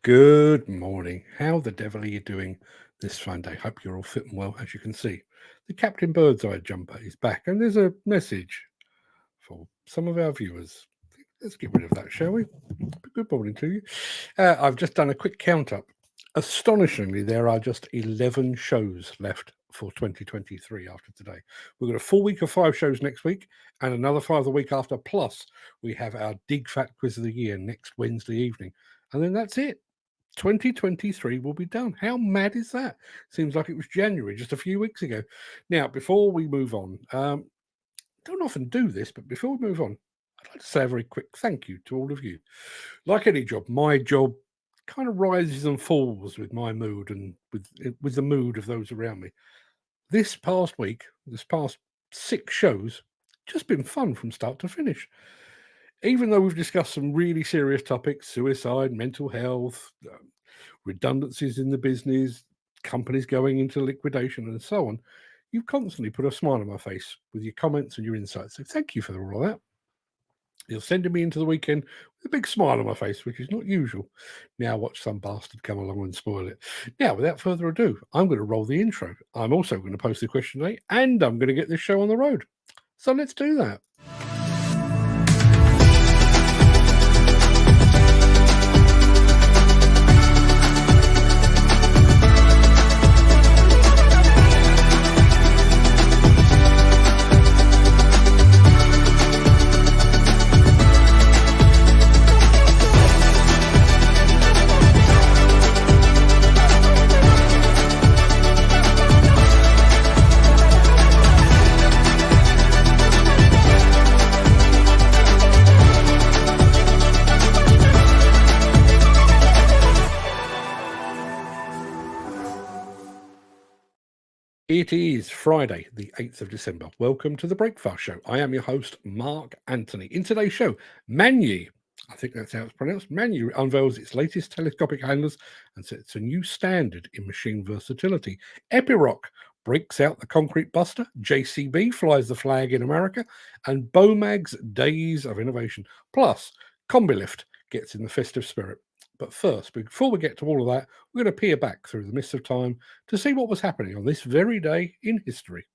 Good morning. How the devil are you doing this Sunday? Hope you're all fit and well. As you can see, the Captain Birdseye jumper is back, and there's a message for some of our viewers. Let's get rid of that, shall we? Good morning to you. I've just done a quick count up. Astonishingly, there are just 11 shows left for 2023 after today. We've got a full week of 5 shows next week and another 5 the week after. Plus, we have our Dig Fat Quiz of the Year next Wednesday evening. And then that's it. 2023 will be done. How mad is that? Seems like it was January, just a few weeks ago. Now, before we move on, don't often do this, but before we move on, I'd like to say a very quick thank you to all of you. Like any job, my job kind of rises and falls with my mood and with the mood of those around me. This past week, this past 6 shows, just been fun from start to finish. Even though we've discussed some really serious topics, suicide, mental health, redundancies in the business, companies going into liquidation and so on, you've constantly put a smile on my face with your comments and your insights. So thank you for all of that. You're sending me into the weekend with a big smile on my face, which is not usual. Now watch some bastard come along and spoil it. Now, without further ado, I'm going to roll the intro. I'm also going to post the question today, and I'm going to get this show on the road. So let's do that. It is Friday, the 8th of December. Welcome to the Breakfast Show. I am your host, Mark Anthony. In today's show, Magni, I think that's how it's pronounced, Magni unveils its latest telescopic handlers and sets a new standard in machine versatility. Epiroc breaks out the concrete buster, JCB flies the flag in America, and Bomag's Days of Innovation. Plus, Combilift gets in the festive spirit. But first, before we get to all of that, we're going to peer back through the mists of time to see what was happening on this very day in history.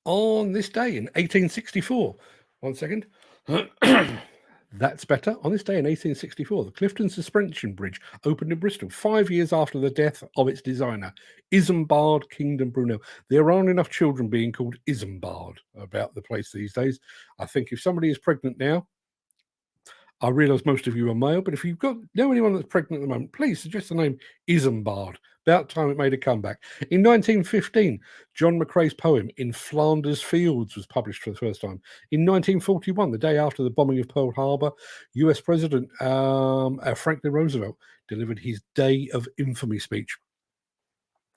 On this day in 1864, one second. That's better. On this day in 1864, the Clifton Suspension Bridge opened in Bristol 5 years after the death of its designer, Isambard Kingdom Brunel. There aren't enough children being called Isambard about the place these days. I think if somebody is pregnant now, I realise most of you are male, but if you've got know anyone that's pregnant at the moment, please suggest the name Isambard. About time it made a comeback. In 1915, John McCrae's poem In Flanders Fields was published for the first time. In 1941, the day after the bombing of Pearl Harbor, US President Franklin Roosevelt delivered his Day of Infamy speech.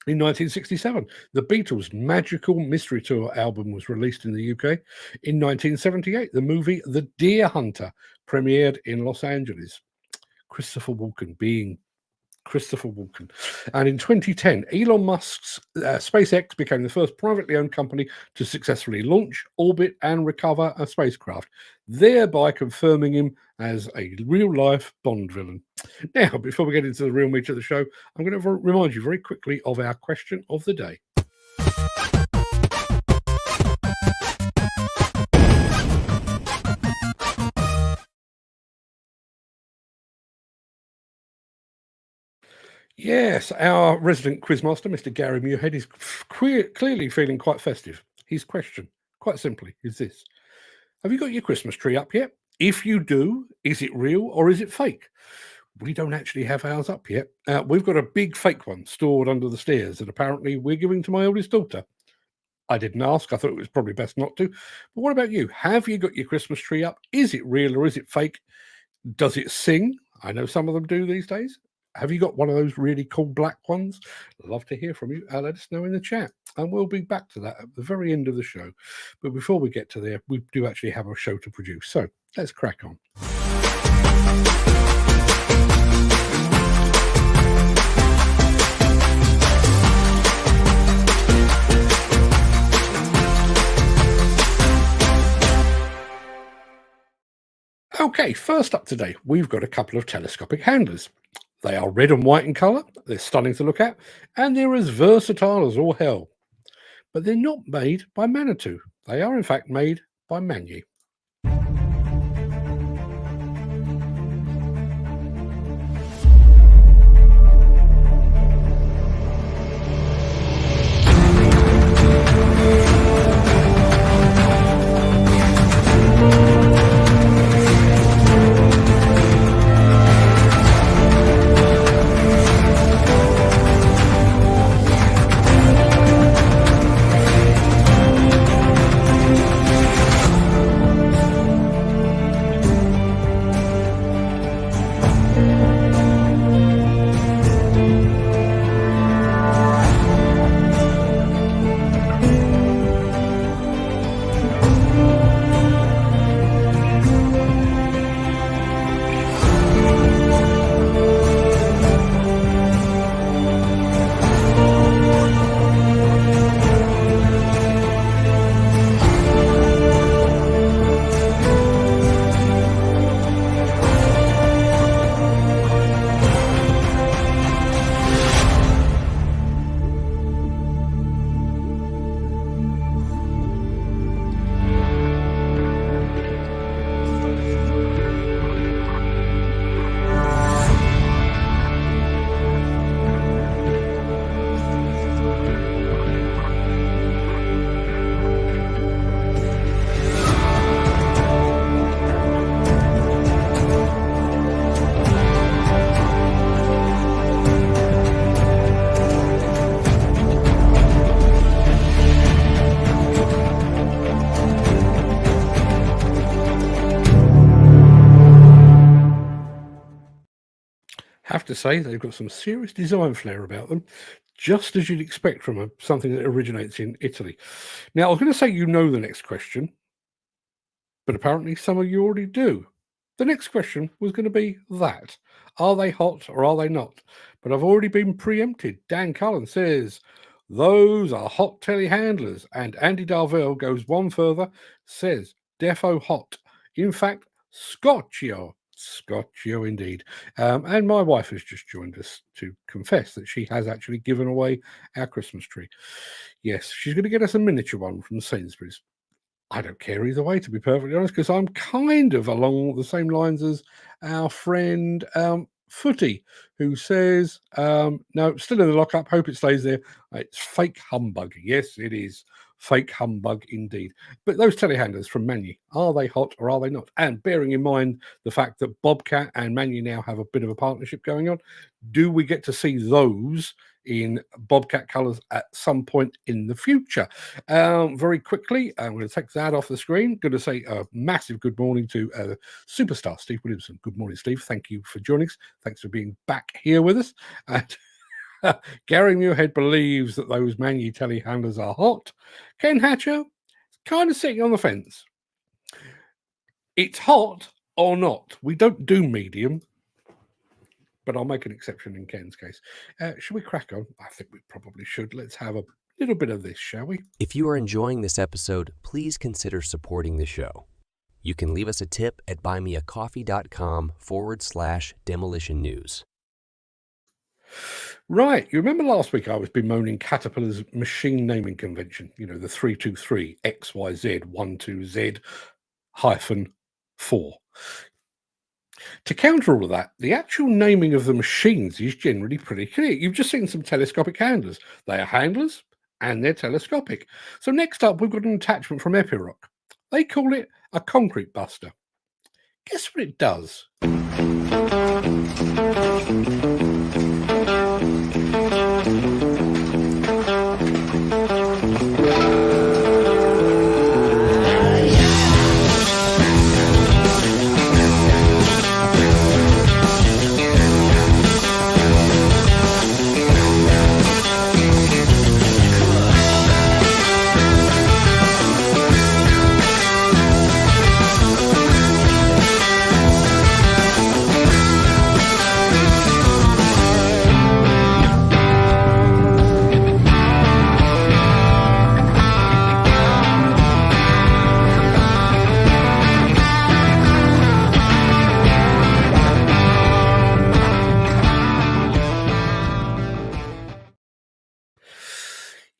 In 1967, the Beatles' Magical Mystery Tour album was released in the UK. In 1978, the movie The Deer Hunter premiered in Los Angeles. Christopher Walken being Christopher Walken. And in 2010, Elon Musk's SpaceX became the first privately owned company to successfully launch, orbit, and recover a spacecraft, thereby confirming him as a real-life Bond villain. Now, before we get into the real meat of the show, I'm going to remind you very quickly of our question of the day. Yes, our resident quizmaster, Mr. Gary Muirhead, is clearly feeling quite festive. His question, quite simply, is this. Have you got your Christmas tree up yet? If you do, is it real or is it fake? We don't actually have ours up yet. We've got a big fake one stored under the stairs that apparently we're giving to my oldest daughter. I didn't ask. I thought it was probably best not to. But what about you? Have you got your Christmas tree up? Is it real or is it fake? Does it sing? I know some of them do these days. Have you got one of those really cool black ones? Love to hear from you. Let us know in the chat. And we'll be back to that at the very end of the show. But before we get to there, we do actually have a show to produce. So let's crack on. Okay, first up today, we've got a couple of telescopic handlers. They are red and white in colour, they're stunning to look at, and they're as versatile as all hell. But they're not made by Manitou. They are in fact made by Magni. Have to say they've got some serious design flair about them, just as you'd expect from something that originates in Italy. Now, I was going to say you know the next question, but apparently some of you already do. The next question was going to be that. Are they hot or are they not? But I've already been preempted. Dan Cullen says, those are hot telehandlers. And Andy Darvell goes one further, says, defo hot. In fact, Scotchio. Scotchio indeed. And my wife has just joined us to confess that she has actually given away our Christmas tree. Yes, she's going to get us a miniature one from Sainsbury's. I don't care either way, to be perfectly honest, because I'm kind of along the same lines as our friend Footy, who says, no, still in the lockup, hope it stays there. It's fake humbug. Yes, it is. Fake humbug indeed. But those telehandlers from Magni, are they hot or are they not? And bearing in mind the fact that Bobcat and Magni now have a bit of a partnership going on, do we get to see those in Bobcat colours at some point in the future? Very quickly, I'm going to take that off the screen. Going to say a massive good morning to superstar Steve Williamson. Good morning, Steve. Thank you for joining us. Thanks for being back here with us. And Gary Muirhead believes that those Magni telehandlers are hot. Ken Hatcher kind of sitting on the fence. It's hot or not. We don't do medium, but I'll make an exception in Ken's case. Should we crack on? I think we probably should. Let's have a little bit of this, shall we? If you are enjoying this episode, please consider supporting the show. You can leave us a tip at buymeacoffee.com/demolition news. Right, you remember last week I was bemoaning Caterpillar's machine naming convention, you know, the 323 XYZ 12Z-4. To counter all of that, the actual naming of the machines is generally pretty clear. You've just seen some telescopic handlers. They are handlers and they're telescopic. So next up, we've got an attachment from Epiroc. They call it a concrete buster. Guess what it does?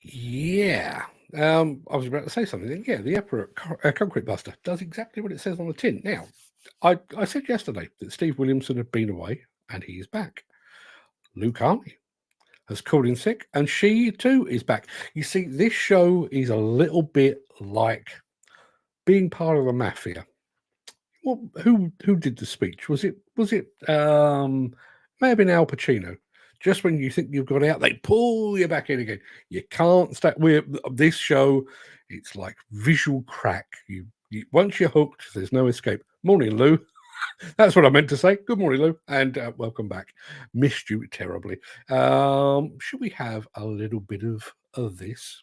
Yeah. I was about to say something. Yeah, the Epiroc concrete buster does exactly what it says on the tin. Now, I said yesterday that Steve Williamson had been away, and he is back. Luke Army has called in sick, and she too is back. You see, this show is a little bit like being part of the mafia. Well, who did the speech? Was it may have been Al Pacino? Just when you think you've got out, they pull you back in again. You can't stay. This show, it's like visual crack. You once you're hooked, there's no escape. Morning, Lou. That's what I meant to say. Good morning, Lou, and welcome back. Missed you terribly. Should we have a little bit of this?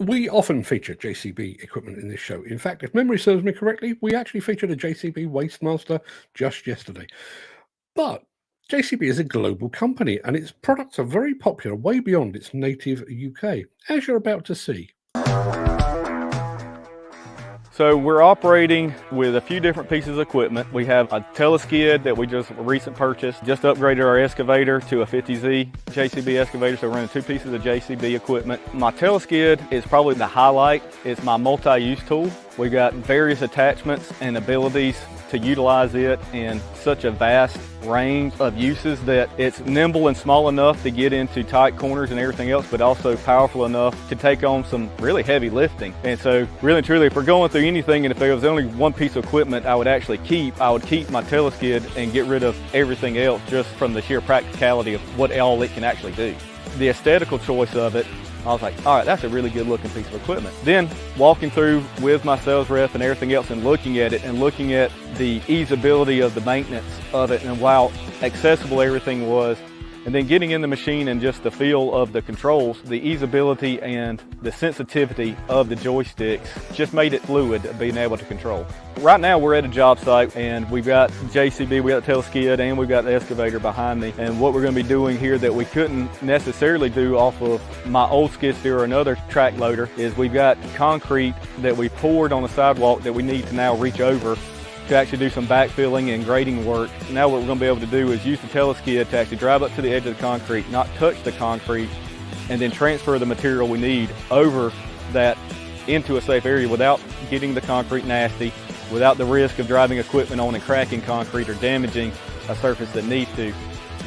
We often feature JCB equipment in this show. In fact, if memory serves me correctly, we actually featured a JCB Wastemaster just yesterday. But JCB is a global company, and its products are very popular way beyond its native UK, as you're about to see. So we're operating with a few different pieces of equipment. We have a teleskid that we just recently purchased, just upgraded our excavator to a 50Z JCB excavator, so we're running two pieces of JCB equipment. My teleskid is probably the highlight. It's my multi-use tool. We've got various attachments and abilities to utilize it in such a vast range of uses that it's nimble and small enough to get into tight corners and everything else, but also powerful enough to take on some really heavy lifting. And so really and truly, if we're going through anything, and if there was only one piece of equipment I would actually keep, I would keep my teleskid and get rid of everything else just from the sheer practicality of what all it can actually do. The aesthetical choice of it, I was like, all right, that's a really good looking piece of equipment. Then walking through with my sales rep and everything else and looking at it and looking at the easeability of the maintenance of it and how accessible everything was, and then getting in the machine and just the feel of the controls, the easeability and the sensitivity of the joysticks just made it fluid being able to control. Right now we're at a job site and we've got JCB, we got the teleskid, and we've got the excavator behind me. And what we're going to be doing here that we couldn't necessarily do off of my old skid steer or another track loader is we've got concrete that we poured on the sidewalk that we need to now reach over to actually do some backfilling and grading work. Now what we're going to be able to do is use the teleskid to actually drive up to the edge of the concrete, not touch the concrete, and then transfer the material we need over that into a safe area without getting the concrete nasty, without the risk of driving equipment on and cracking concrete or damaging a surface that needs to.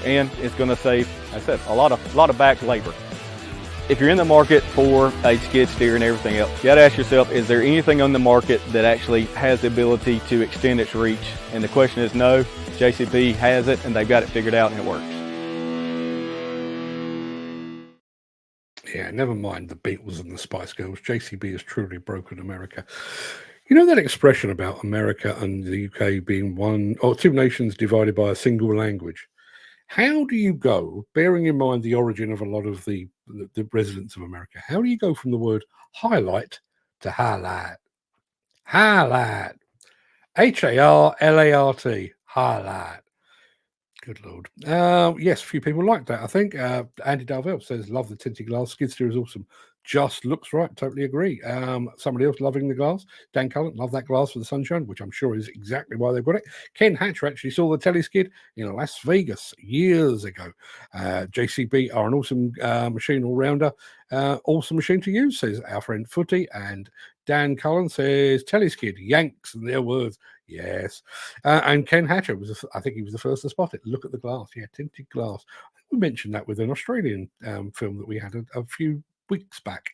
And it's going to save, like I said, a lot of back labor. If you're in the market for a skid steer and everything else, you got to ask yourself, is there anything on the market that actually has the ability to extend its reach? And the question is no. JCB has it, and they've got it figured out, and it works. Yeah, never mind the Beatles and the Spice Girls. JCB has truly broken America. You know that expression about America and the UK being one or two nations divided by a single language? How do you go, bearing in mind the origin of a lot of the residents of America, how do you go from the word highlight to highlight? Highlight. H-A-R-L-A-R-T. Highlight. Good Lord. Yes, a few people like that, I think. Andy Darvell says, love the tinted glass. Skid steer is awesome. Just looks right. Totally agree. Somebody else loving the glass. Dan Cullen, love that glass for the sunshine, which I'm sure is exactly why they've got it. Ken Hatcher actually saw the teleskid in Las Vegas years ago. JCB are an awesome machine all-rounder. Awesome machine to use, says our friend Footy. And Dan Cullen says, teleskid, Yanks, in their words. Yes. And Ken Hatcher, I think he was the first to spot it. Look at the glass. Yeah, tinted glass. I think we mentioned that with an Australian film that we had a few weeks back.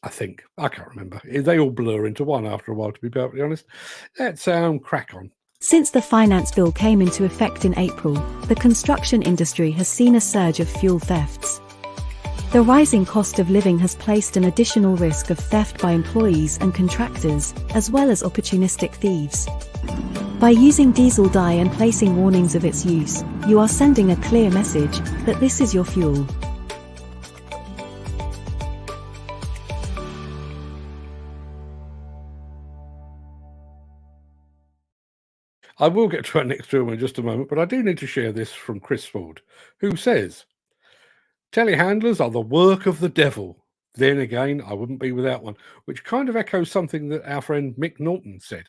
I think. I can't remember. They all blur into one after a while, to be perfectly honest. Let's crack on. Since the finance bill came into effect in April, the construction industry has seen a surge of fuel thefts. The rising cost of living has placed an additional risk of theft by employees and contractors, as well as opportunistic thieves. By using diesel dye and placing warnings of its use, you are sending a clear message that this is your fuel. I will get to our next film in just a moment, but I do need to share this from Chris Ford, who says, telehandlers are the work of the devil. Then again, I wouldn't be without one, which kind of echoes something that our friend Mick Norton said.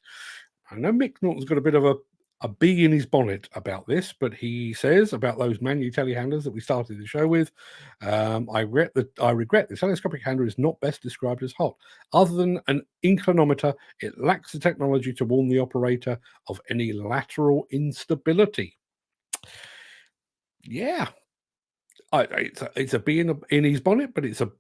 I know Mick Norton's got a bit of a bee in his bonnet about this, but he says about those Magni telehandlers that we started the show with, I regret the telescopic handler is not best described as hot. Other than an inclinometer, it lacks the technology to warn the operator of any lateral instability. Yeah, it's a bee in his bonnet, but it's a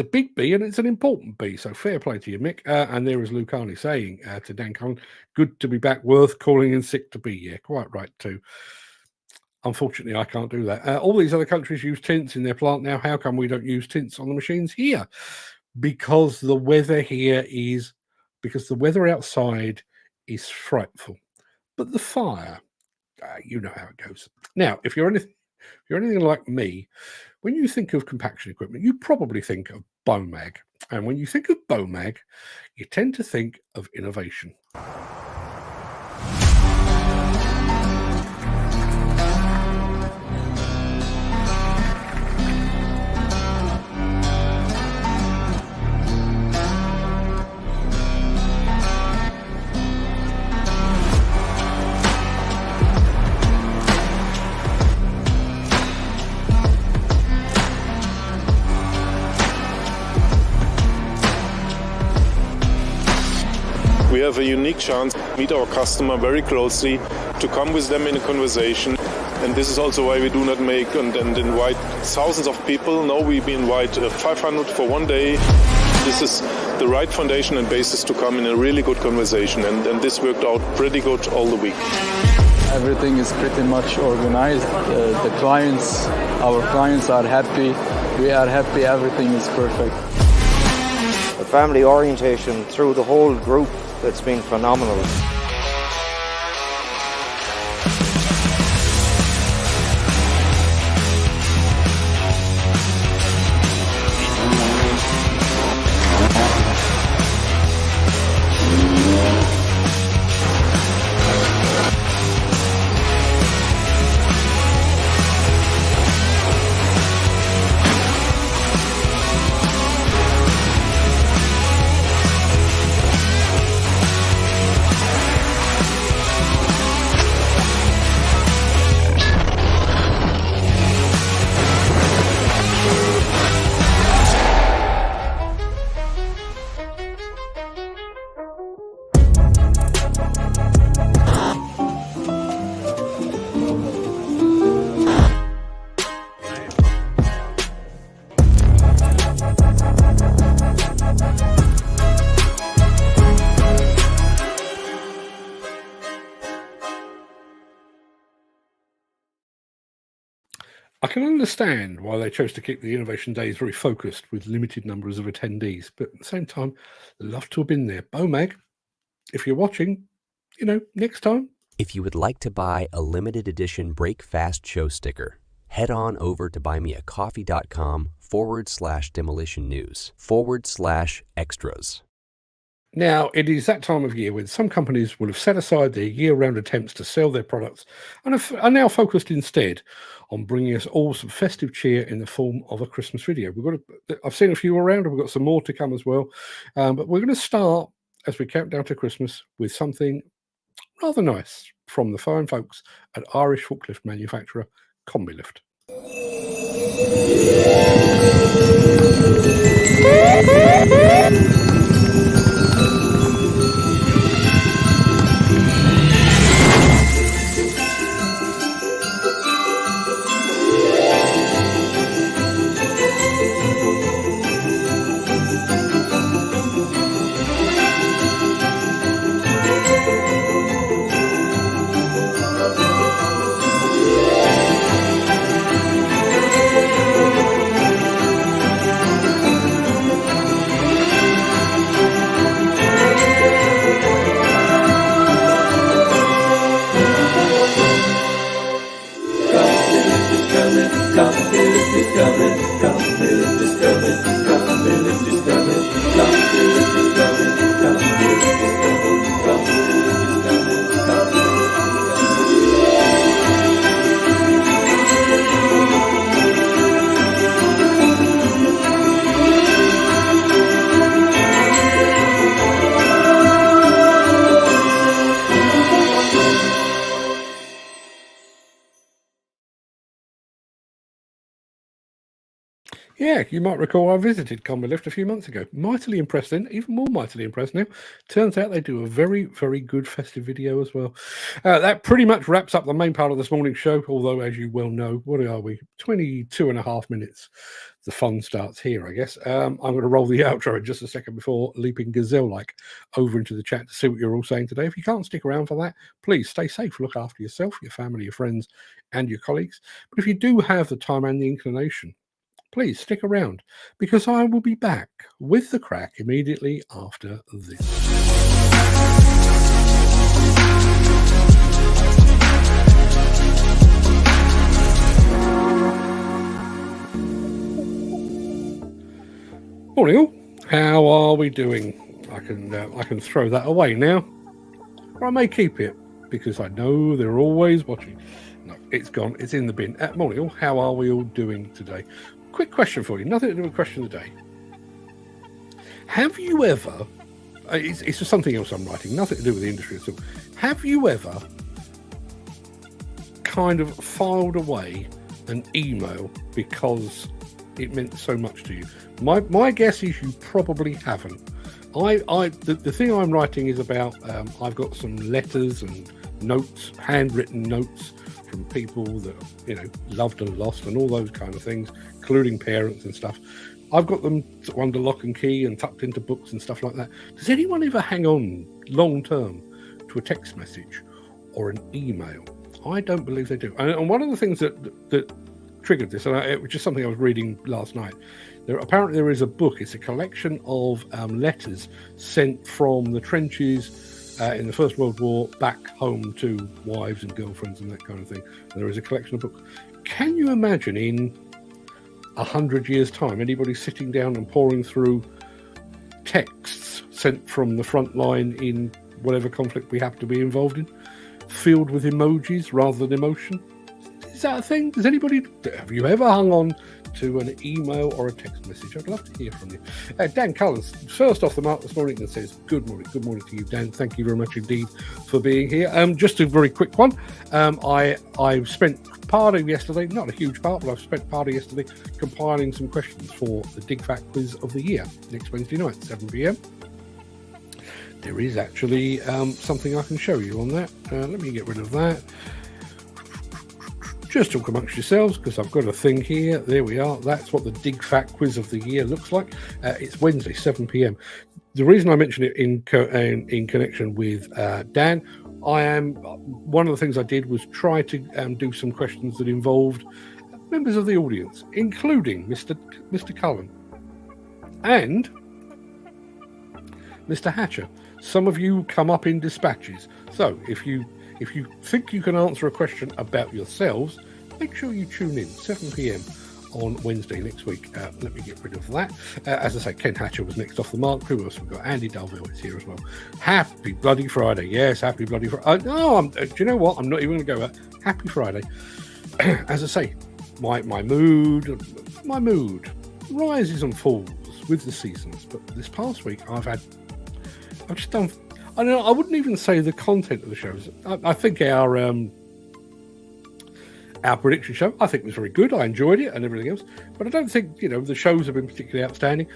big bee and it's an important bee. So fair play to you, Mick. And there is Lucani saying to Dan Cullen, good to be back, worth calling in sick to be. Yeah, quite right too. Unfortunately, I can't do that. All these other countries use tints in their plant now. How come we don't use tints on the machines here? Because the weather outside is frightful. But the fire, you know how it goes. Now, if you're anything like me, when you think of compaction equipment, you probably think of Bomag. And when you think of Bomag, you tend to think of innovation. We have a unique chance to meet our customer very closely, to come with them in a conversation. And this is also why we do not make and invite thousands of people. No, we invite 500 for one day. This is the right foundation and basis to come in a really good conversation. And this worked out pretty good all the week. Everything is pretty much organized. Our clients are happy. We are happy. Everything is perfect. The family orientation through the whole group, that's been phenomenal. I can understand why they chose to keep the Innovation Days very focused with limited numbers of attendees, but at the same time, love to have been there. Bomag, if you're watching, next time. If you would like to buy a limited edition Break Fast show sticker, head on over to buymeacoffee.com/demolition news/extras. Now, it is that time of year when some companies will have set aside their year-round attempts to sell their products and are now focused instead on bringing us all some festive cheer in the form of a Christmas video. I've seen a few around, and we've got some more to come as well. But we're going to start, as we count down to Christmas, with something rather nice from the fine folks at Irish forklift manufacturer Combilift. Yeah, you might recall I visited Combilift a few months ago. Mightily impressed then, even more mightily impressed now. Turns out they do a very, very good festive video as well. That pretty much wraps up the main part of this morning's show, although, as you well know, what are we? 22 and a half minutes. The fun starts here, I guess. I'm going to roll the outro in just a second before leaping gazelle-like over into the chat to see what you're all saying today. If you can't stick around for that, please stay safe, look after yourself, your family, your friends, and your colleagues. But if you do have the time and the inclination, please stick around, because I will be back with the Craic immediately after this. Morning all, how are we doing? I can throw that away now, or I may keep it because I know they're always watching. No, it's gone, it's in the bin. Morning all, how are we all doing today? Quick question for you, nothing to do with question of the day. Have you ever, it's just something else I'm writing, nothing to do with the industry at all. Have you ever kind of filed away an email because it meant so much to you? My guess is you probably haven't. The thing I'm writing is about, I've got some letters and notes, handwritten notes from people that, you know, loved and lost and all those kind of things, including parents and stuff. I've got them under lock and key and tucked into books and stuff like that. Does anyone ever hang on long term to a text message or an email? I don't believe they do. And one of the things that triggered this, and it was just something I was reading last night. Apparently there is a book. It's a collection of letters sent from the trenches in the First World War back home to wives and girlfriends and that kind of thing. There is a collection of books. Can you imagine in 100 years' time anybody sitting down and pouring through texts sent from the front line in whatever conflict we happen to be involved in, filled with emojis rather than emotion? Is that a thing? Have you ever hung on to an email or a text message? I'd love to hear from you. Dan Cullens, first off the mark this morning, and says, good morning to you, Dan. Thank you very much indeed for being here. Just a very quick one. I've spent part of yesterday, not a huge part, but I've spent part of yesterday compiling some questions for the Dig Fact Quiz of the year, next Wednesday night, 7 p.m. There is actually something I can show you on that. Let me get rid of that. Just talk amongst yourselves, because I've got a thing here. There we are. That's what the Dig Fact Quiz of the year looks like. It's Wednesday, 7 p.m. The reason I mentioned it in connection with Dan, one of the things I did was try to do some questions that involved members of the audience, including Mr. Cullen and Mr. Hatcher. Some of you come up in dispatches. So if you think you can answer a question about yourselves, make sure you tune in, 7 p.m. on Wednesday next week. Let me get rid of that. As I say, Ken Hatcher was next off the mark. Who else we've got? Andy Dalville is here as well. Happy bloody Friday. Yes, happy bloody Friday. Do you know what? I'm not even going to go at Happy Friday. As I say, my mood rises and falls with the seasons. But this past week, I've just done... I wouldn't even say the content of the shows. I think our prediction show, I think, was very good. I enjoyed it and everything else. But I don't think, the shows have been particularly outstanding.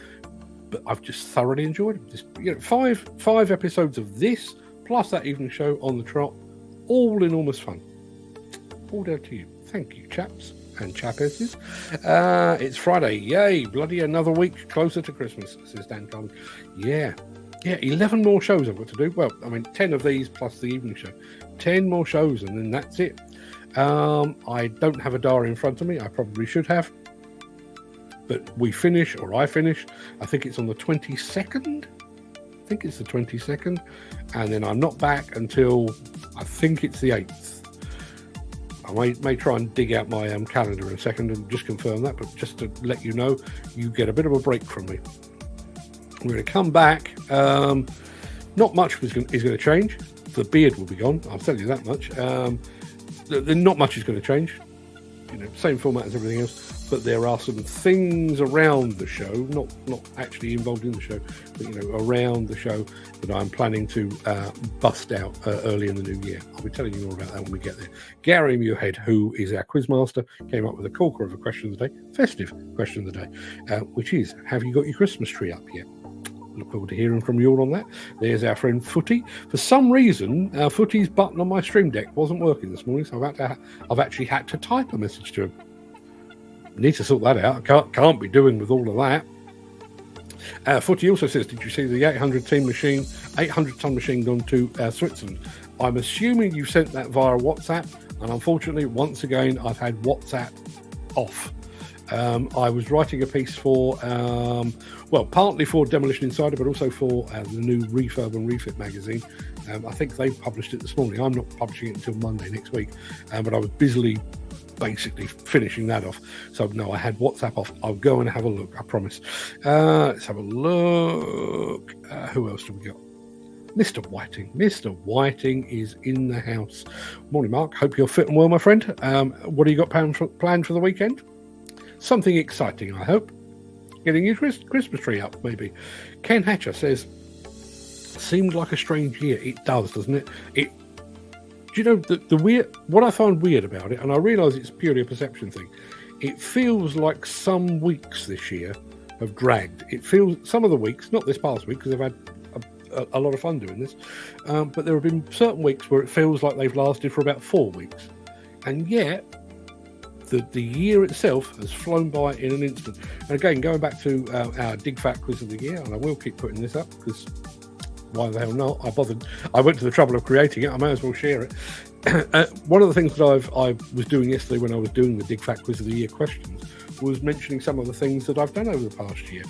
But I've just thoroughly enjoyed them. Five episodes of this, plus that evening show on the trot, all enormous fun. All down to you. Thank you, chaps and chapesses. It's Friday. Yay, bloody another week closer to Christmas, says Dan Cullen. Yeah, 11 more shows I've got to do. Well, 10 of these plus the evening show. 10 more shows and then that's it. I don't have a diary in front of me. I probably should have. But I finish, I think it's on the 22nd. I think it's the 22nd. And then I'm not back until, I think it's the 8th. I may try and dig out my calendar in a second and just confirm that. But just to let you know, you get a bit of a break from me. We're going to come back. Not much is going to change. The beard will be gone. I'll tell you that much. Not much is going to change. same format as everything else, but there are some things around the show, not actually involved in the show, but around the show that I'm planning to bust out early in the new year. I'll be telling you all about that when we get there. Gary Muirhead, who is our quizmaster, came up with a corker of a question of the day, festive question of the day, which is, have you got your Christmas tree up yet? Look forward to hearing from you all on that. There's our friend Footy. For some reason, Footy's button on my Stream Deck wasn't working this morning, so I've actually had to type a message to him. Need to sort that out. Can't be doing with all of that. Footy also says, did you see the 800-ton machine gone to Switzerland? I'm assuming you sent that via WhatsApp, and unfortunately, once again, I've had WhatsApp off. I was writing a piece for, partly for Demolition Insider, but also for the new Refurb and Refit magazine. I think they published it this morning. I'm not publishing it until Monday next week, but I was busily basically finishing that off. So, no, I had WhatsApp off. I'll go and have a look, I promise. Let's have a look. Who else do we got? Mr. Whiting. Mr. Whiting is in the house. Morning, Mark. Hope you're fit and well, my friend. What do you got planned for the weekend? Something exciting, I hope. Getting your Christmas tree up, maybe. Ken Hatcher says, seemed like a strange year. It does, doesn't it? Do you know, the weird, what I find weird about it, and I realise it's purely a perception thing, it feels like some weeks this year have dragged. It feels, some of the weeks, not this past week, because I've had a lot of fun doing this, but there have been certain weeks where it feels like they've lasted for about 4 weeks. And yet, the year itself has flown by in an instant. And again, going back to our Dig Fact Quiz of the Year, and I will keep putting this up because why the hell not? I went to the trouble of creating it. I may as well share it. One of the things that I was doing yesterday when I was doing the Dig Fact Quiz of the Year questions was mentioning some of the things that I've done over the past year.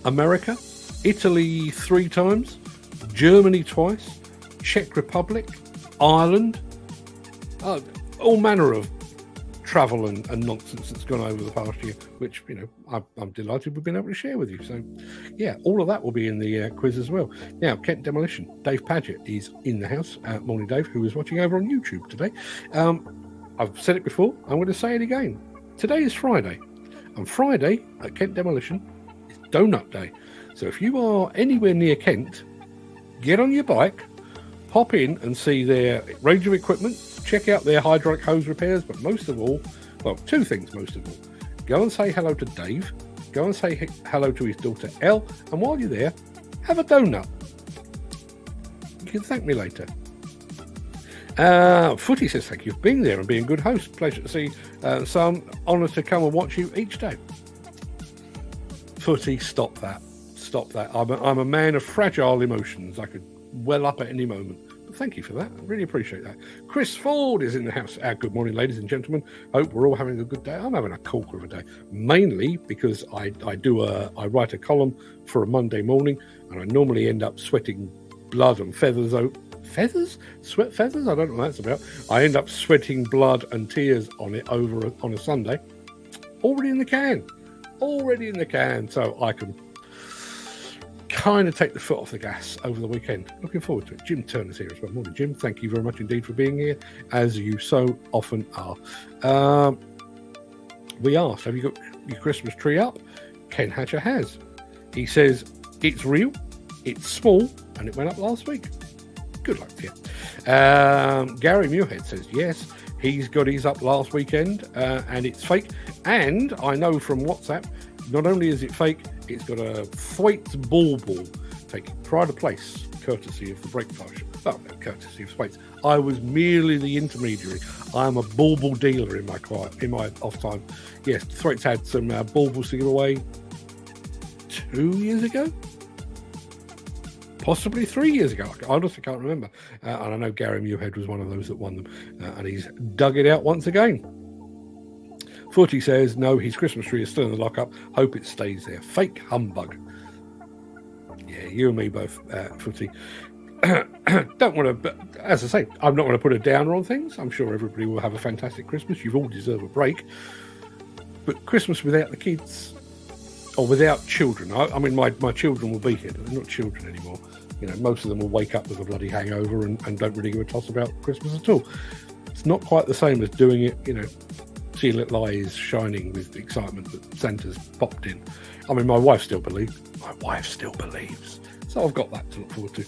America, Italy 3 times, Germany twice, Czech Republic, Ireland, all manner of travel and nonsense that's gone over the past year, which, I'm delighted we've been able to share with you. So, yeah, all of that will be in the quiz as well. Now, Kent Demolition, Dave Paget is in the house. Morning, Dave, who is watching over on YouTube today. I've said it before. I'm going to say it again. Today is Friday. And Friday at Kent Demolition is Donut Day. So if you are anywhere near Kent, get on your bike, pop in and see their range of equipment, check out their hydraulic hose repairs, but most of all, well, 2 things most of all. Go and say hello to Dave, go and say hello to his daughter Elle, and while you're there, have a donut. You can thank me later. Footy says, thank you for being there and being a good host. Pleasure to see some. Honour to come and watch you each day. Footy, stop that. Stop that. I'm a man of fragile emotions. I could well up at any moment. But thank you for that. I really appreciate that. Chris Ford is in the house. Good morning, ladies and gentlemen. Hope we're all having a good day. I'm having a corker of a day, mainly because I write a column for a Monday morning, and I normally end up sweating blood and feathers. Feathers? Sweat feathers? I don't know what that's about. I end up sweating blood and tears on it on a Sunday. Already in the can. So I can kind of take the foot off the gas over the weekend. Looking forward to it. Jim Turner's here as well. Morning, Jim. Thank you very much indeed for being here, as you so often are. We asked, have you got your Christmas tree up? Ken Hatcher has. He says, it's real, it's small, and it went up last week. Good luck to you. Gary Muirhead says, yes, he's got his up last weekend, and it's fake. And I know from WhatsApp, not only is it fake, it's got a Thwaites bauble taking pride of place, courtesy of the brake flash. Well, no, courtesy of Thwaites. I was merely the intermediary. I'm a bauble dealer in my off time. Yes, Thwaites had some baubles to give away 2 years ago? Possibly 3 years ago. I honestly can't remember. And I know Gary Muirhead was one of those that won them. And he's dug it out once again. Footy says, no, his Christmas tree is still in the lockup. Hope it stays there. Fake humbug. Yeah, you and me both, Footy. Don't want to, as I say, I'm not going to put a downer on things. I'm sure everybody will have a fantastic Christmas. You all deserve a break. But Christmas without the kids, or without children, I mean, my children will be here, but they're not children anymore. You know, most of them will wake up with a bloody hangover and don't really give a toss about Christmas at all. It's not quite the same as doing it, see little eyes shining with excitement that Santa's popped in. I mean, my wife still believes. So I've got that to look forward to.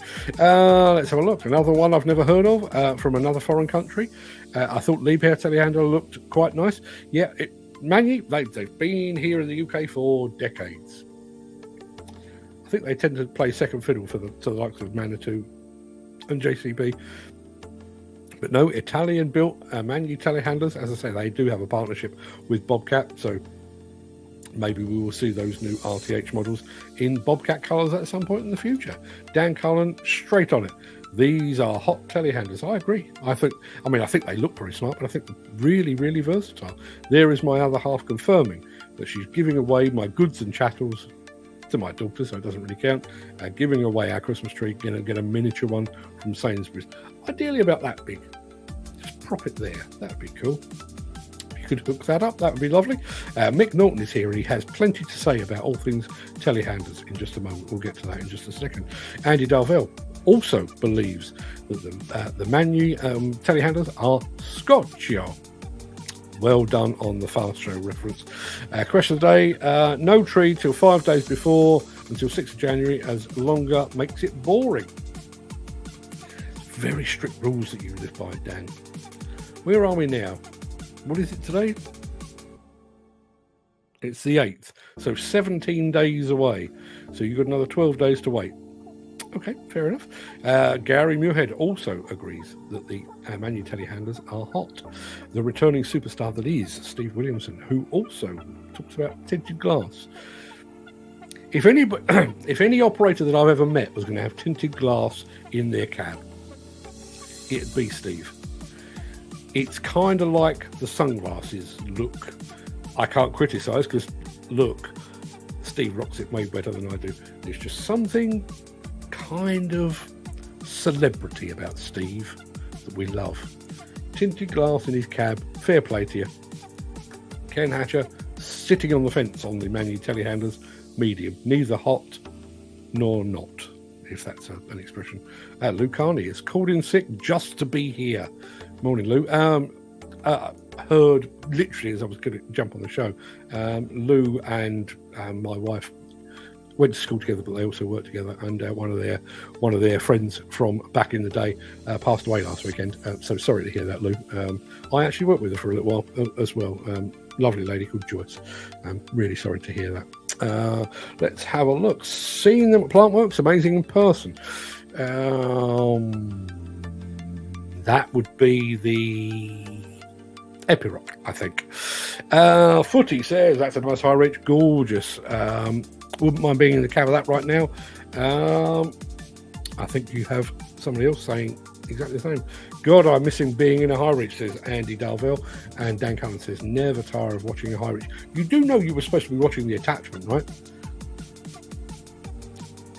Let's have a look. Another one I've never heard of from another foreign country. I thought Liebherr telehandler looked quite nice. Yeah, Magni, they've been here in the UK for decades. I think they tend to play second fiddle to the likes of Manitou and JCB. But no, Italian-built Magni telehandlers. As I say, they do have a partnership with Bobcat, so maybe we will see those new RTH models in Bobcat colours at some point in the future. Dan Cullen, straight on it. These are hot telehandlers. I agree. I think they look very smart, but I think they're really, really versatile. There is my other half confirming that she's giving away my goods and chattels to my daughter, so it doesn't really count. Giving away our Christmas tree, get a miniature one from Sainsbury's. Ideally about that big. Just prop it there. That would be cool. Could hook that up, that would be lovely. Mick Norton is here and he has plenty to say about all things telehandlers in just a moment. We'll get to that in just a second. Andy Darvell also believes that the Magni telehandlers are Scotch. Well done on the Fast Show reference. Question of the day, no tree till 5 days before, until 6th of January, as longer makes it boring. Very strict rules that you live by, Dan. Where are we now? What is it today? It's the 8th, so 17 days away. So you've got another 12 days to wait. Okay, fair enough. Gary Muirhead also agrees that the Magni telehandlers are hot. The returning superstar that is Steve Williamson, who also talks about tinted glass. If any operator that I've ever met was going to have tinted glass in their cab, it'd be Steve. It's kind of like the sunglasses look. I can't criticise because, look, Steve rocks it way better than I do. There's just something kind of celebrity about Steve that we love. Tinted glass in his cab, fair play to you. Ken Hatcher sitting on the fence on the Magni telehandlers, medium. Neither hot nor not, if that's an expression. Lou Carney is called in sick just to be here. Morning, Lou. Heard literally as I was going to jump on the show, Lou and my wife went to school together, but they also worked together. And one of their friends from back in the day passed away last weekend. So sorry to hear that, Lou. I actually worked with her for a little while as well. Lovely lady called Joyce. I'm really sorry to hear that. Let's have a look. Seeing them at Plantworks, amazing in person. That would be the Epiroc, I think. Footy says that's a nice high reach, gorgeous. Wouldn't mind being in the cab of that right now. I think you have somebody else saying exactly the same. God, I'm missing being in a high reach, says Andy Darvell. And Dan Cullen says, never tire of watching a high reach. You do know you were supposed to be watching the attachment, right?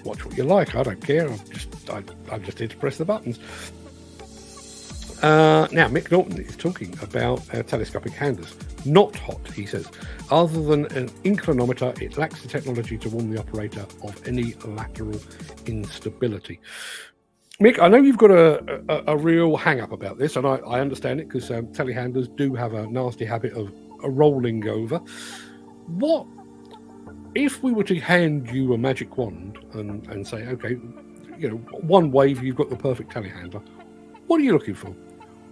Watch what you like. I don't care. I'm just here to press the buttons. Now, Mick Norton is talking about telescopic handlers. Not hot, he says. Other than an inclinometer, it lacks the technology to warn the operator of any lateral instability. Mick, I know you've got a real hang-up about this, and I understand it, because telehandlers do have a nasty habit of rolling over. What if we were to hand you a magic wand and say, okay, one wave, you've got the perfect telehandler. What are you looking for?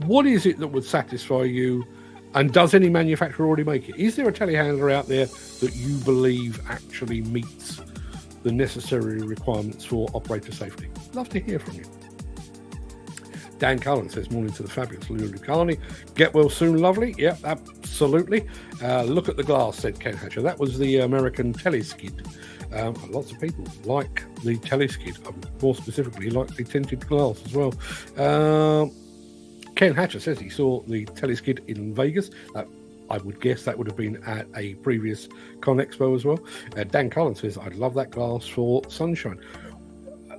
What is it that would satisfy you? And does any manufacturer already make it? Is there a telehandler out there that you believe actually meets the necessary requirements for operator safety? Love to hear from you. Dan Cullen says, morning to the fabulous Lou Carney. Get well soon, lovely. Yep, absolutely. Look at the glass, said Ken Hatcher. That was the American teleskid. Lots of people like the teleskid. More specifically, like the tinted glass as well. Ken Hatcher says he saw the teleskid in Vegas. I would guess that would have been at a previous Con Expo as well. Dan Cullen says, I'd love that glass for sunshine.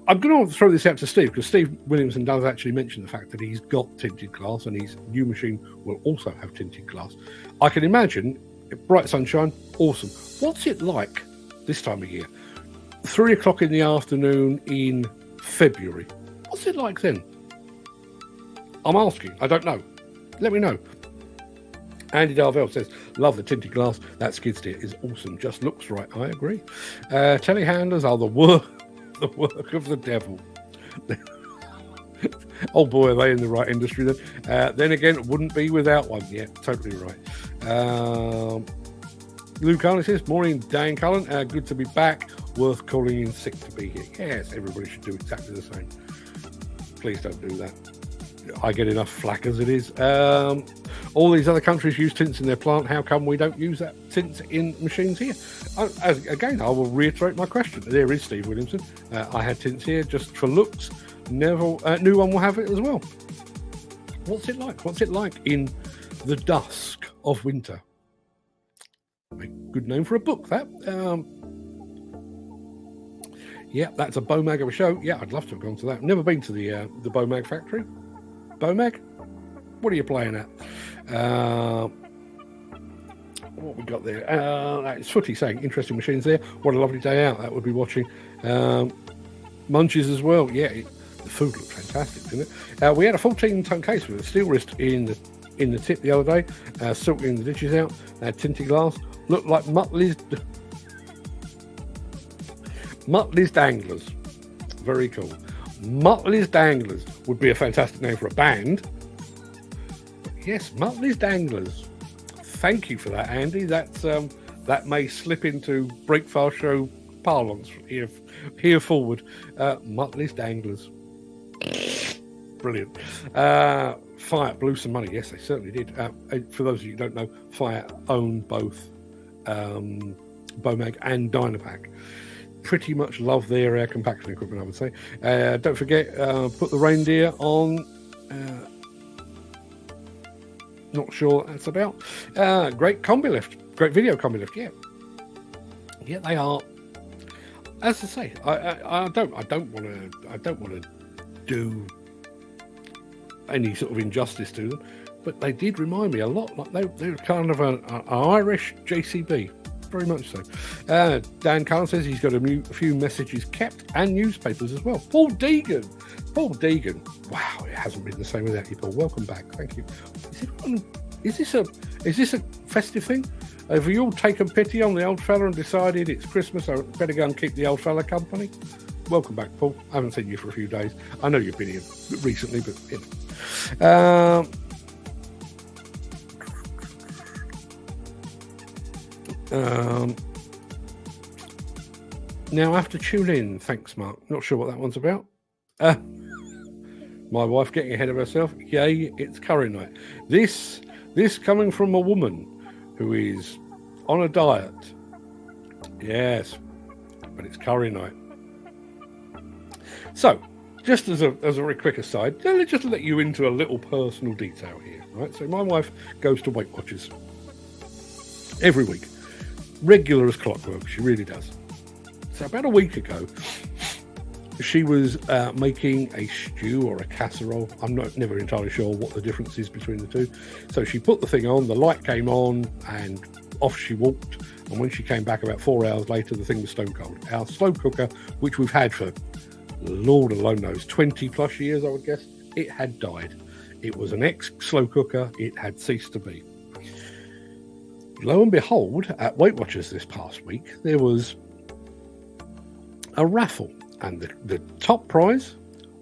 I'm going to throw this out to Steve, because Steve Williamson does actually mention the fact that he's got tinted glass and his new machine will also have tinted glass. I can imagine bright sunshine, awesome. What's it like this time of year? 3 o'clock in the afternoon in February. What's it like then? I'm asking. I don't know. Let me know. Andy Darvell says, love the tinted glass. That skid steer is awesome. Just looks right. I agree. Telehandlers are the work of the devil. Oh boy, are they in the right industry then. Then again, wouldn't be without one. Yeah, totally right. Lou Cullen says, morning, Dan Cullen. Good to be back. Worth calling in sick to be here. Yes, everybody should do exactly the same. Please don't do that. I get enough flack as it is. All these other countries use tints in their plant. How come we don't use that tints in machines here? Again, I will reiterate my question. There is Steve Williamson. I had tints here just for looks. New one will have it as well. What's it like? What's it like in the dusk of winter? A good name for a book, that. Yeah, that's a Bomag of a show. Yeah, I'd love to have gone to that. Never been to the Bomag factory. Bomag? What are you playing at? What we got there? It's Footy saying, interesting machines there. What a lovely day out. That would be watching. Munchies as well. Yeah, the food looked fantastic, didn't it? We had a 14-ton case with a steel wrist in the tip the other day, silking the ditches out. They had tinted glass. Looked like Muttley's Danglers. Very cool. Muttley's Danglers would be a fantastic name for a band. Yes, Muttley's Danglers. Thank you for that, Andy. That's that may slip into Breakfast Show parlance here forward. Muttley's Danglers. Brilliant. Fiat blew some money. Yes, they certainly did. For those of you who don't know, Fiat own both Bomag and Dynapack. Pretty much love their air compaction equipment, I would say. Don't forget, put the reindeer on. Not sure what that's about. Great Combilift, great video Combilift. Yeah, they are. As I say, I don't want to do any sort of injustice to them, but they did remind me a lot. Like they were kind of an Irish JCB. Very much so. Dan Cullen says he's got a few messages kept and newspapers as well. Paul Deegan. Wow, it hasn't been the same without you, Paul. Welcome back. Thank you. Is this a festive thing? Have you all taken pity on the old fella and decided it's Christmas, so better go and keep the old fella company? Welcome back, Paul. I haven't seen you for a few days. I know you've been here recently, but you know. Now I have to tune in. Thanks, Mark. Not sure what that one's about. My wife getting ahead of herself. Yay, it's curry night. This coming from a woman who is on a diet. Yes, but it's curry night. So, just as a very quick aside, let me just let you into a little personal detail here. Right. So my wife goes to Weight Watchers every week. Regular as clockwork, she really does. So about a week ago, she was making a stew or a casserole. I'm never entirely sure what the difference is between the two. So she put the thing on, the light came on, and off she walked. And when she came back about 4 hours later, the thing was stone cold. Our slow cooker, which we've had for, Lord alone knows, 20 plus years, I would guess, it had died. It was an ex-slow cooker. It had ceased to be. Lo and behold, at Weight Watchers this past week, there was a raffle, and the top prize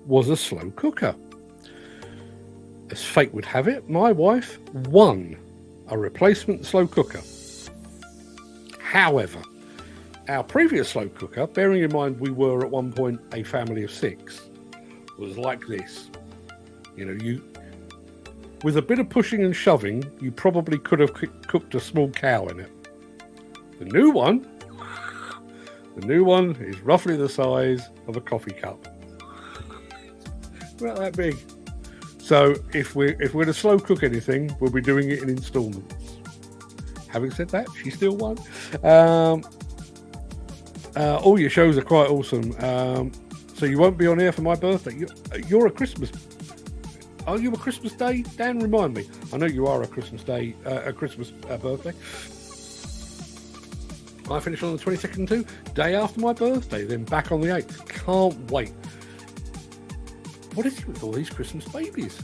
was a slow cooker. As fate would have it, my wife won a replacement slow cooker. However, our previous slow cooker, bearing in mind we were at one point a family of 6, was like this. You know, with a bit of pushing and shoving, you probably could have cooked a small cow in it. The new one is roughly the size of a coffee cup. Not that big. So if we're to slow cook anything, we'll be doing it in installments. Having said that, she still won. All your shows are quite awesome. So you won't be on air for my birthday. You're a Christmas. Are you a Christmas Day? Dan, remind me. I know you are a Christmas Day, a Christmas birthday. I finish on the 22nd too, day after my birthday, then back on the 8th. Can't wait. What is it with all these Christmas babies?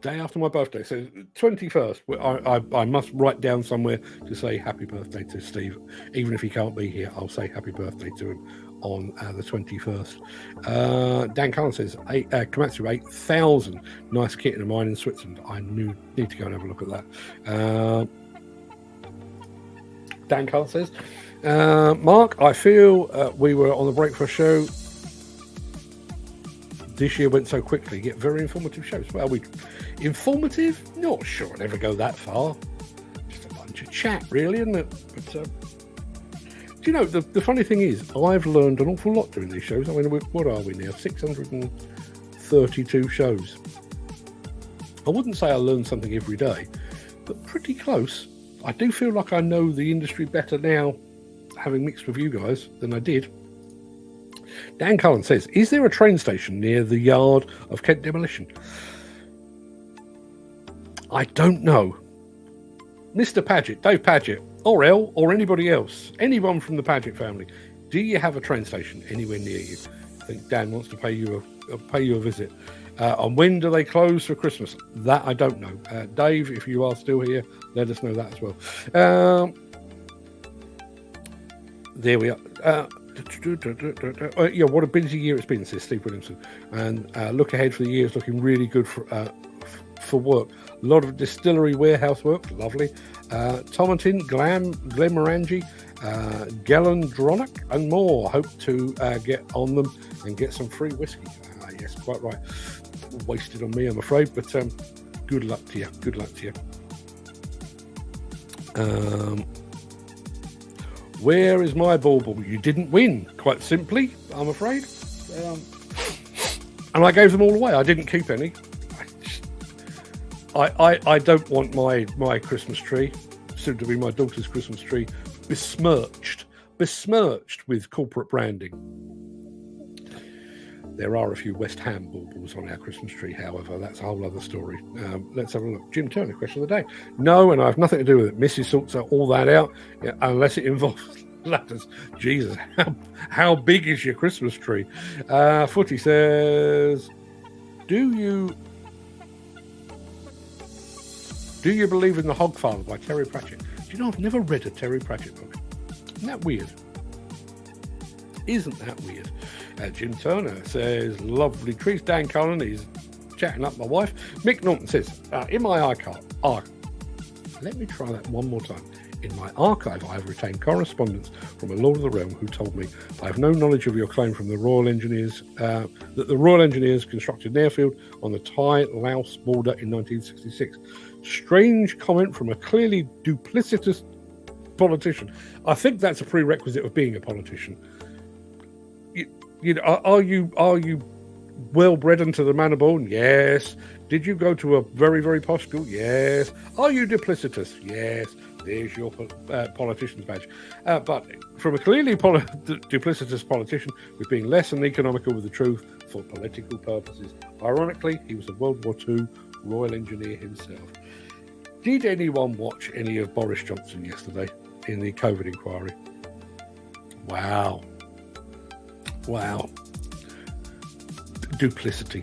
day after my birthday. So 21st. I must write down somewhere to say happy birthday to Steve. Even if he can't be here, I'll say happy birthday to him on the 21st. Dan Cullen says, Komatsu 8,000. Nice kit in a mine in Switzerland. I need to go and have a look at that. Dan Cullen says, Mark, I feel we were on the breakfast show. This year went so quickly. Get very informative shows. Well, informative? Not sure I'd ever go that far. Just a bunch of chat, really, isn't it? But do you know, the funny thing is, I've learned an awful lot doing these shows. I mean, what are we now? 632 shows. I wouldn't say I learn something every day, but pretty close. I do feel like I know the industry better now, having mixed with you guys, than I did. Dan Cullen says, is there a train station near the yard of Kent Demolition? I don't know. Mr. Paget, Dave Paget, or El, or anybody else, anyone from the Paget family, do you have a train station anywhere near you? I think Dan wants to pay you a visit. And when do they close for Christmas? That I don't know. Dave, if you are still here, let us know that as well. There we are. Yeah, what a busy year it's been, says Steve Williamson. And look ahead for the year, it's looking really good for work. A lot of distillery warehouse work, lovely. Tomatin, Glen Morangi, Gellandronic, and more. Hope to get on them and get some free whiskey. Yes, quite right. Wasted on me, I'm afraid, but good luck to you. Good luck to you. Where is my bauble? You didn't win, quite simply, I'm afraid. And I gave them all away. I didn't keep any. I don't want my Christmas tree, soon to be my daughter's Christmas tree, besmirched with corporate branding. There are a few West Ham baubles on our Christmas tree, however. That's a whole other story. Let's have a look. Jim Turner, question of the day. No, and I have nothing to do with it. Mrs. sorts all that out, unless it involves ladders. Jesus, how big is your Christmas tree? Footy says, do you believe in The Hogfather by Terry Pratchett? Do you know, I've never read a Terry Pratchett book. Isn't that weird? Isn't that weird? Jim Turner says, lovely trees. Dan Cullen is chatting up my wife. Mick Norton says, in my archive, let me try that one more time. In my archive, I have retained correspondence from a Lord of the Realm who told me, I have no knowledge of your claim from the Royal Engineers, that the Royal Engineers constructed an airfield on the Thai-Laos border in 1966. Strange comment from a clearly duplicitous politician. I think that's a prerequisite of being a politician. You know, are you well bred into the manor born? Yes. Did you go to a very, very posh school? Yes. Are you duplicitous? Yes. There's your politician's badge. But from a clearly duplicitous politician with being less than economical with the truth for political purposes. Ironically, he was a World War II Royal Engineer himself. Did anyone watch any of Boris Johnson yesterday in the COVID inquiry? Wow. Duplicity.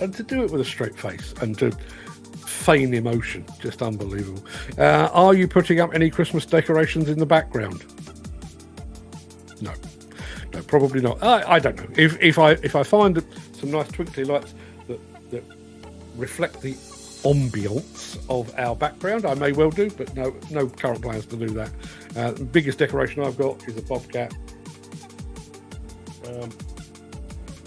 And to do it with a straight face and to feign emotion, just unbelievable. Are you putting up any Christmas decorations in the background? No, probably not. I don't know. If I find some nice twinkly lights that reflect the ambience of our background, I may well do, but no current plans to do that. The biggest decoration I've got is a bobcat.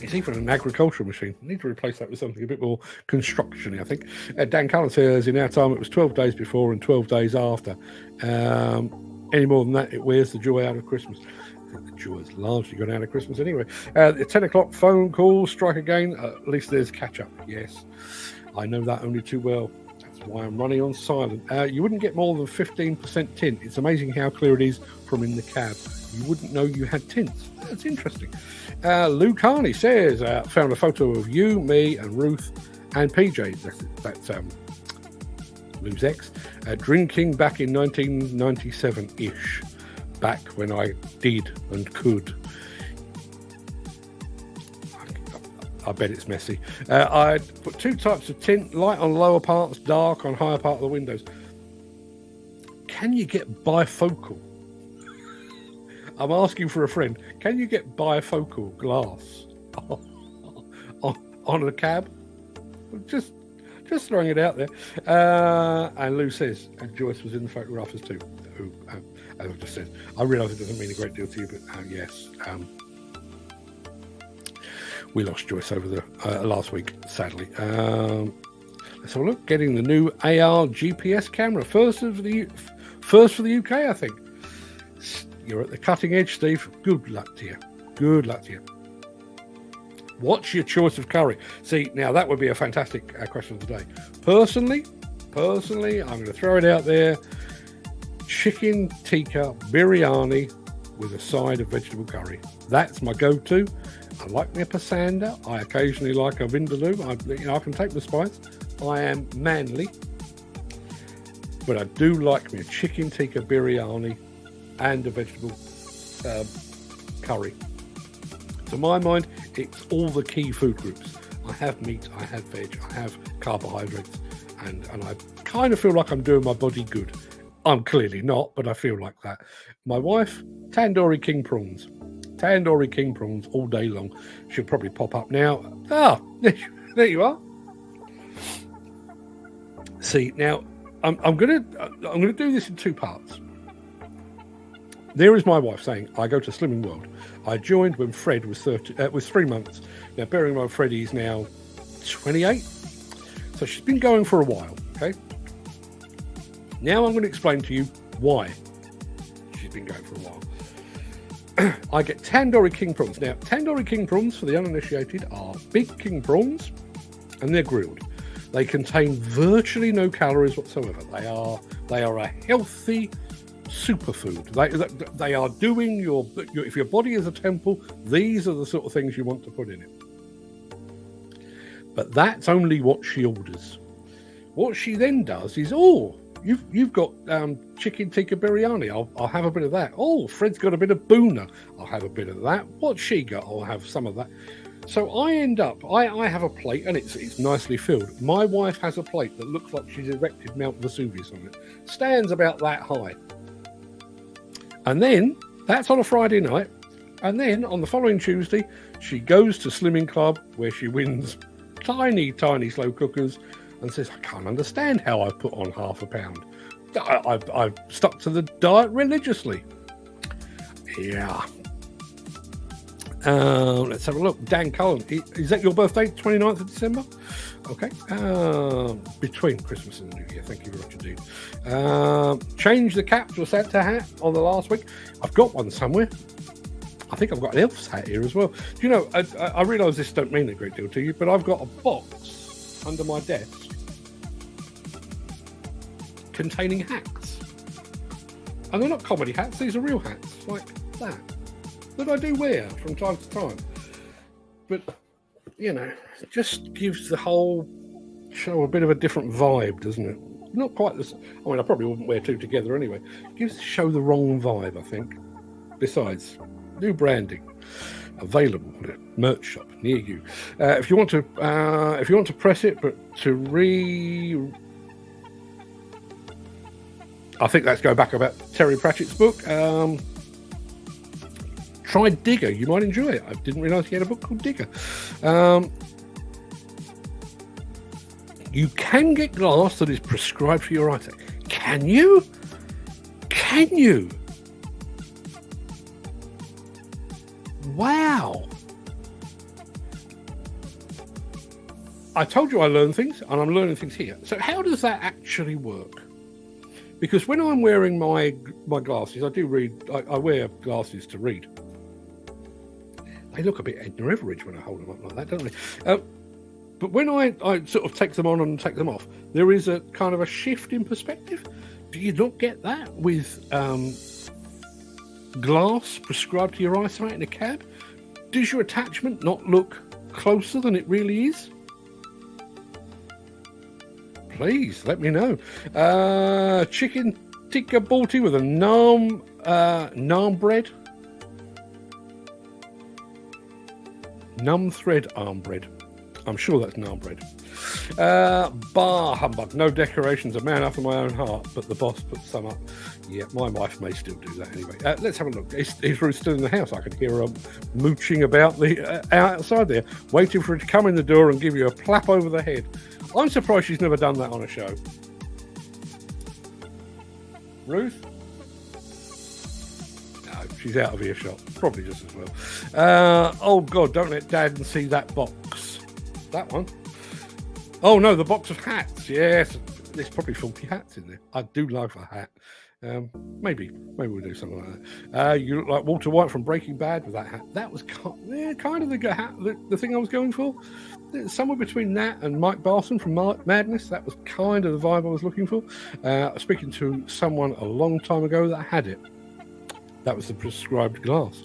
It's even an agricultural machine. I need to replace that with something a bit more construction-y, I think. Dan Cullen says, in our time, it was 12 days before and 12 days after. Any more than that, it wears the joy out of Christmas. I think the joy has largely gone out of Christmas anyway. The 10 o'clock phone call, strike again. At least there's catch-up. Yes, I know that only too well. That's why I'm running on silent. You wouldn't get more than 15% tint. It's amazing how clear it is from in the cab. You wouldn't know you had tints. That's interesting. Lou Carney says, found a photo of you, me, and Ruth, and PJ. That's Lou's ex, drinking back in 1997-ish, back when I did and could. I bet it's messy. I put 2 types of tint, light on lower parts, dark on higher part of the windows. Can you get bifocal? I'm asking for a friend. Can you get bifocal glass on a cab? Just throwing it out there. And Lou says, and Joyce was in the photographers too. Who, as I just said, I realise it doesn't mean a great deal to you, but yes. We lost Joyce over the last week, sadly. Let's have a look. Getting the new AR GPS camera, first for the UK, I think. You're at the cutting edge, Steve. Good luck to you. Good luck to you. What's your choice of curry? See, now that would be a fantastic question of the day. Personally, I'm going to throw it out there. Chicken tikka biryani with a side of vegetable curry. That's my go-to. I like my pasanda. I occasionally like a vindaloo. I can take the spice. I am manly. But I do like me a chicken tikka biryani and a vegetable curry. To my mind, it's all the key food groups. I have meat, I have veg, I have carbohydrates, and I kind of feel like I'm doing my body good. I'm clearly not, but I feel like that. My wife, tandoori king prawns. Tandoori king prawns all day long. She'll probably pop up now. Ah, there you are. See, now I'm gonna do this in 2 parts. There is my wife saying, I go to Slimming World. I joined when Fred was 3 months. Now, bearing in mind, Freddie's now 28. So she's been going for a while, okay? Now I'm going to explain to you why she's been going for a while. I get tandoori king prawns. Now, tandoori king prawns, for the uninitiated, are big king prawns, and they're grilled. They contain virtually no calories whatsoever. They are a healthy superfood. They are doing your if your body is a temple, these are the sort of things you want to put in it. But that's only what she orders. What she then does is, you've got chicken tikka biryani. I'll have a bit of that. Oh, Fred's got a bit of boona. I'll have a bit of that. What's she got? I'll have some of that. So I end up, I have a plate and it's nicely filled. My wife has a plate that looks like she's erected Mount Vesuvius on it. Stands about that high. And then, that's on a Friday night. And then, on the following Tuesday, she goes to Slimming Club, where she wins tiny, tiny slow cookers, and says, I can't understand how I've put on half a pound. I've stuck to the diet religiously. Yeah. Let's have a look. Dan Cullen, is that your birthday, 29th of December? Okay. Between Christmas and the New Year. Thank you very much indeed. Change the cap to a Santa hat on the last week. I've got one somewhere. I think I've got an elf's hat here as well. Do you know, I realise this don't mean a great deal to you, but I've got a box under my desk containing hats. And they're not comedy hats, these are real hats, like that I do wear from time to time. But, you know, it just gives the whole show a bit of a different vibe, doesn't it? Not quite the same. I mean, I probably wouldn't wear 2 together anyway. It gives the show the wrong vibe, I think. Besides, new branding available at a merch shop near you. If you want to press it, but to I think that's going back about Terry Pratchett's book. Try Digger. You might enjoy it. I didn't realise he had a book called Digger. You can get glass that is prescribed for your eyesight. Can you? Can you? Wow. I told you I learn things, and I'm learning things here. So how does that actually work? Because when I'm wearing my glasses, I do read. I wear glasses to read. They look a bit Edna Everage when I hold them up like that, don't they? But when I sort of take them on and take them off, there is a kind of a shift in perspective. Do you not get that with glass prescribed to your eyesight in a cab? Does your attachment not look closer than it really is? Please let me know. Chicken tikka balti with a naan bread. Numb thread arm bread. I'm sure that's naan bread. Bar humbug. No decorations. A man after my own heart, but the boss put some up. Yeah, my wife may still do that anyway. Let's have a look. Is Ruth still in the house? I can hear her mooching about the outside there, waiting for her to come in the door and give you a clap over the head. I'm surprised she's never done that on a show. Ruth? No, she's out of earshot. Probably just as well. Oh, God, don't let Dad see that box. That one. Oh, no, the box of hats. Yes, there's probably 40 hats in there. I do love a hat. Maybe we'll do something like that. You look like Walter White from Breaking Bad with that hat. That was kind of the hat, the thing I was going for. Somewhere between that and Mike Barson from Madness. That was kind of the vibe I was looking for. Speaking to someone a long time ago that had it. That was the prescribed glass.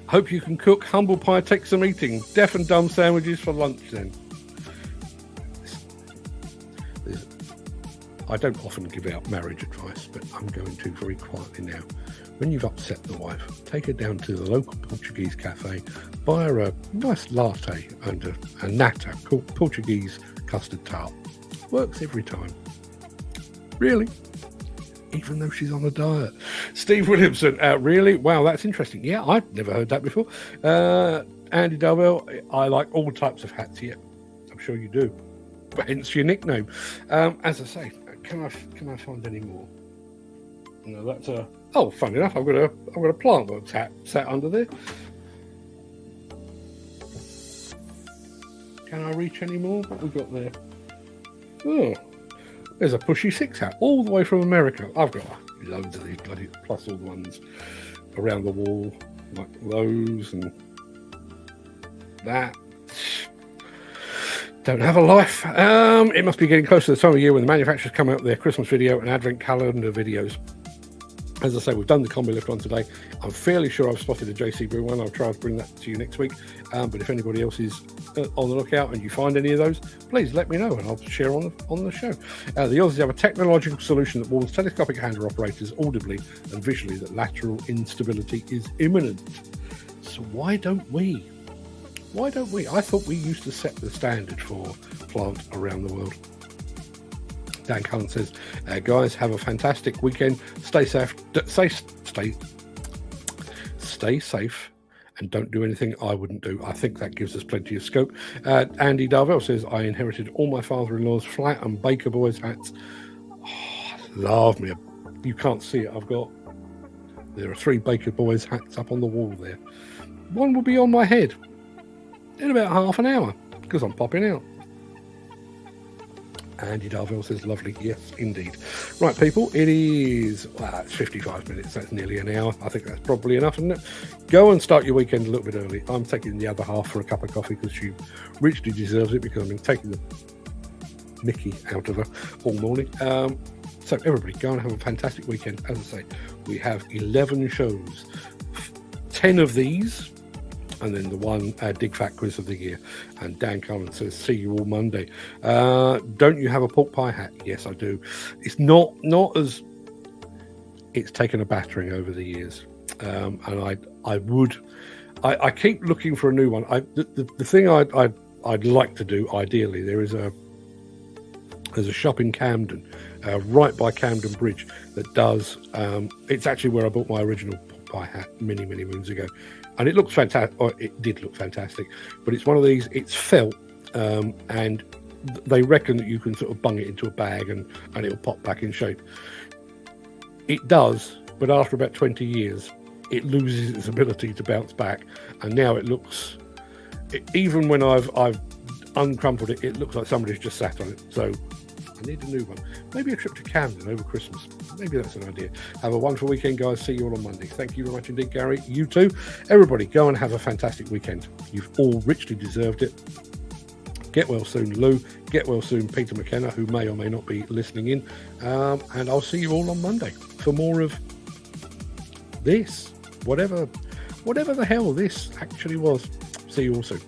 Hope you can cook. Humble pie takes some eating. Deaf and dumb sandwiches for lunch then. I don't often give out marriage advice, but I'm going to very quietly now. When you've upset the wife, take her down to the local Portuguese cafe, buy her a nice latte and a nata, called Portuguese custard tart. Works every time. Really? Even though she's on a diet. Steve Williamson, really? Wow, that's interesting. Yeah, I've never heard that before. Andy Darwell, I like all types of hats here. I'm sure you do. Hence your nickname. As I say, can I find any more? No, that's a. Oh, funny enough, I've got a Plantworks hat sat under there. Can I reach any more? What we got there? Oh, there's a Pushy Six hat all the way from America. I've got loads of these bloody, plus all the ones around the wall, like those and that. Don't have a life. It must be getting close to the time of year when the manufacturers come out with their Christmas video and advent calendar videos. As I say, we've done the Combilift one today. I'm fairly sure I've spotted a JCB one. I'll try to bring that to you next week. But if anybody else is on the lookout and you find any of those, please let me know and I'll share on the show. The Aussies have a technological solution that warns telescopic handler operators audibly and visually that lateral instability is imminent. So why don't we? Why don't we? I thought we used to set the standard for plant around the world. Dan Cullen says, guys, have a fantastic weekend. Stay safe. Stay safe and don't do anything I wouldn't do. I think that gives us plenty of scope. Andy Darvell says, I inherited all my father-in-law's flat and Baker Boys hats. Oh, love me. You can't see it. There are 3 Baker Boys hats up on the wall there. One will be on my head in about half an hour because I'm popping out. Andy Darvell says, lovely. Yes, indeed. Right, people, it is, it's 55 minutes. That's nearly an hour. I think that's probably enough, isn't it? Go and start your weekend a little bit early. I'm taking the other half for a cup of coffee because she richly deserves it because I've been taking the mickey out of her all morning. So everybody, go and have a fantastic weekend. As I say, we have 11 shows. 10 of these, and then the one Dig Fat Quiz of the year. And Dan Cullen says, see you all Monday. Don't you have a pork pie hat? Yes, I do. It's not as... It's taken a battering over the years. And I keep looking for a new one. The thing I'd like to do, ideally, there's a shop in Camden, right by Camden Bridge, that does... it's actually where I bought my original pork pie hat many, many moons ago. And it looks fantastic, or it did look fantastic, but it's one of these, it's felt, and they reckon that you can sort of bung it into a bag and it'll pop back in shape. It does, but after about 20 years, it loses its ability to bounce back, and now it looks, even when I've uncrumpled it, it looks like somebody's just sat on it. So I need a new one. Maybe a trip to Camden over Christmas. Maybe that's an idea. Have a wonderful weekend, guys. See you all on Monday. Thank you very much indeed, Gary. You too. Everybody, go and have a fantastic weekend. You've all richly deserved it. Get well soon, Lou. Get well soon, Peter McKenna, who may or may not be listening in. And I'll see you all on Monday for more of this. Whatever the hell this actually was. See you all soon.